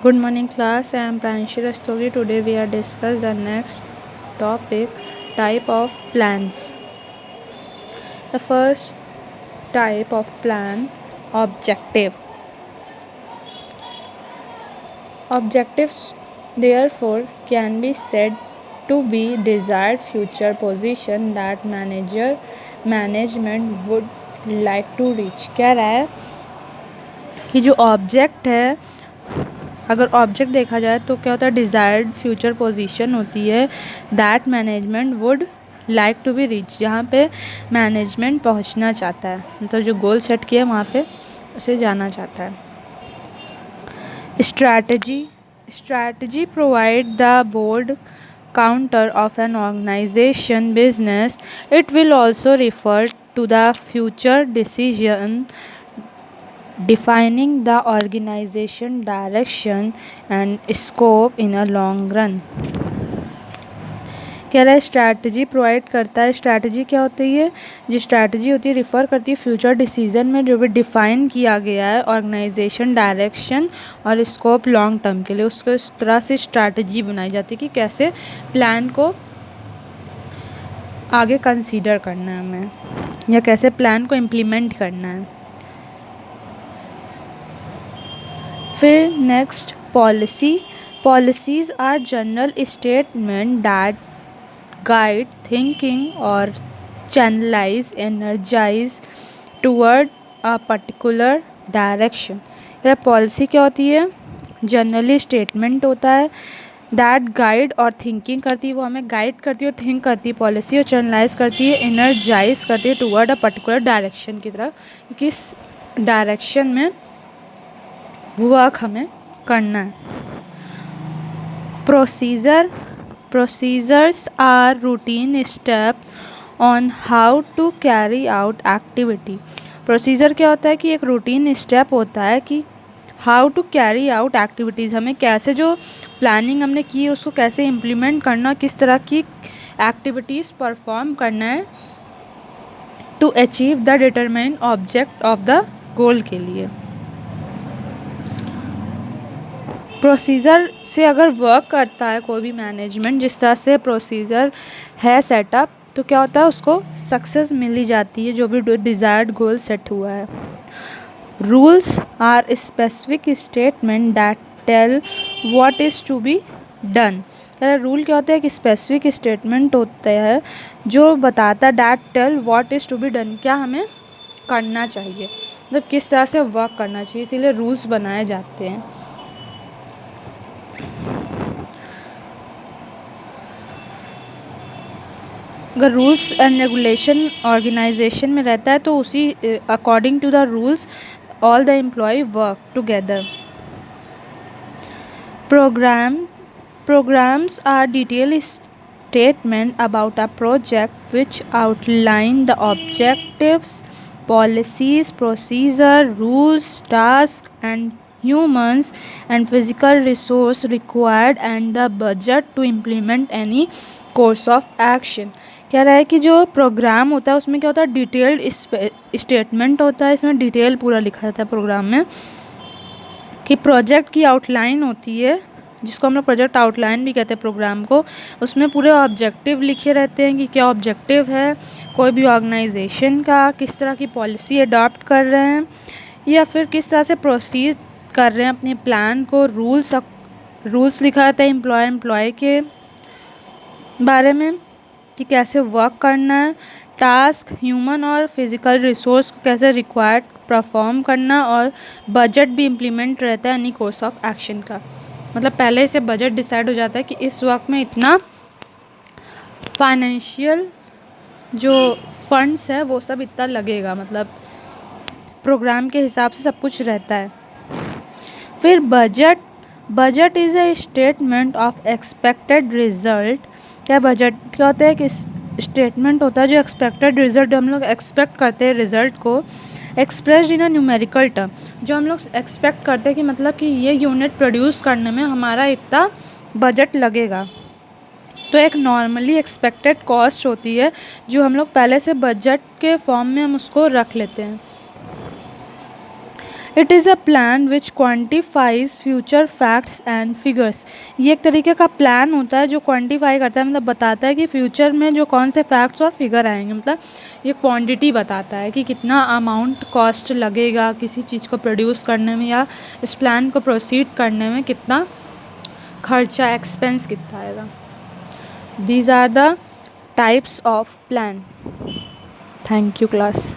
Good morning class, I am Pranshi Rastogi. Today we are discuss the next topic, type of plans. The first type of plan, objective. Objectives therefore can be said to be desired future position that management would like to reach. कह रहा है कि जो object है, अगर object देखा जाए तो क्या होता है, डिज़ायर्ड फ्यूचर पोजीशन होती है that management would like to be reach, जहाँ पे मैनेजमेंट पहुँचना चाहता है, मतलब जो गोल सेट किया वहाँ पे उसे जाना चाहता है. Strategy provide the board counter of an organization business. It will also refer to the future decision defining the organization direction and scope in a long run. कह रहा है स्ट्रैटेजी प्रोवाइड करता है. स्ट्रैटेजी क्या होती है? जो स्ट्रैटेजी होती है रिफ़र करती है फ्यूचर डिसीजन में जो भी डिफ़ाइन किया गया है ऑर्गेनाइजेशन डायरेक्शन और स्कोप लॉन्ग टर्म के लिए, उसको इस तरह से स्ट्रैटेजी बनाई जाती है कि कैसे प्लान को आगे कंसीडर करना है हमें या कैसे प्लान को इम्प्लीमेंट करना है. फिर next policies are general statement that guide thinking और channelize energize toward a particular direction. Policy क्या होती है? जनरली स्टेटमेंट होता है दैट गाइड और थिंकिंग करती है, वो हमें गाइड करती है और थिंक करती है पॉलिसी, और चैनलाइज करती है, एनर्जाइज करती है टूवर्ड अ पर्टिकुलर डायरेक्शन की तरफ, किस डायरेक्शन में वर्क हमें करना है. Procedures are routine step on how to carry out activity. Procedure क्या होता है कि एक रूटीन स्टेप होता है कि how to carry out activities, हमें कैसे जो प्लानिंग हमने की है उसको कैसे इम्प्लीमेंट करना, किस तरह की एक्टिविटीज़ परफॉर्म करना है to achieve the determine object of the goal के लिए. प्रोसीजर से अगर वर्क करता है कोई भी मैनेजमेंट, जिस तरह से प्रोसीजर है सेटअप, तो क्या होता है उसको सक्सेस मिल ही जाती है जो भी डिज़ायर्ड गोल सेट हुआ है. Rules are specific statement that tell what is to be done. Rule क्या होता है? कि स्पेसिफिक स्टेटमेंट होता है जो बताता है that tell what is to be done, क्या हमें करना चाहिए, मतलब किस तरह से वर्क करना चाहिए, इसीलिए रूल्स बनाए जाते हैं. अगर रूल्स एंड रेगुलेशन ऑर्गेनाइजेशन में रहता है तो उसी according to the rules all the employ work together. Programs are detailed statement about a project which outline the objectives, policies, procedure, rules, tasks, and humans and physical resource required and the budget to implement any course of action. कह रहा है कि जो programme होता है उसमें क्या होता है, डिटेल्ड स्टेटमेंट होता है, इसमें डिटेल पूरा लिखा जाता है प्रोग्राम में कि प्रोजेक्ट की आउटलाइन होती है, जिसको हम लोग प्रोजेक्ट आउटलाइन भी कहते हैं प्रोग्राम को. उसमें पूरे ऑब्जेक्टिव लिखे रहते हैं कि क्या ऑब्जेक्टिव है कोई भी ऑर्गेनाइजेशन का, किस तरह की पॉलिसी अडॉप्ट कर रहे हैं या फिर किस तरह से प्रोसीड कर रहे हैं अपने प्लान को. रूल्स लिखा रहता है एम्प्लॉय के बारे में कि कैसे वर्क करना है, टास्क, ह्यूमन और फिज़िकल रिसोर्स को कैसे रिक्वायर्ड परफॉर्म करना, और बजट भी इम्प्लीमेंट रहता है एनी कोर्स ऑफ एक्शन का. मतलब पहले से बजट डिसाइड हो जाता है कि इस वक्त में इतना फाइनेंशियल जो फंड्स है वो सब इतना लगेगा, मतलब प्रोग्राम के हिसाब से सब कुछ रहता है. फिर budget is a statement of expected result. क्या बजट क्या होता है? कि स्टेटमेंट होता है जो एक्सपेक्टेड रिजल्ट, हम लोग एक्सपेक्ट करते हैं रिजल्ट को, expressed in a numerical term, जो हम लोग एक्सपेक्ट करते हैं कि मतलब कि ये यूनिट प्रोड्यूस करने में हमारा इतना बजट लगेगा. तो एक नॉर्मली एक्सपेक्टेड कॉस्ट होती है जो हम लोग पहले से बजट के फॉर्म में हम उसको रख लेते हैं. It is a plan which quantifies future facts and figures. ये एक तरीके का प्लान होता है जो क्वान्टिफाई करता है, मतलब बताता है कि फ्यूचर में जो कौन से फैक्ट्स और फिगर आएंगे, मतलब ये क्वांटिटी बताता है कि कितना अमाउंट कॉस्ट लगेगा किसी चीज़ को प्रोड्यूस करने में, या इस प्लान को प्रोसीड करने में कितना खर्चा, एक्सपेंस कितना आएगा। These are the types of plan. Thank you class.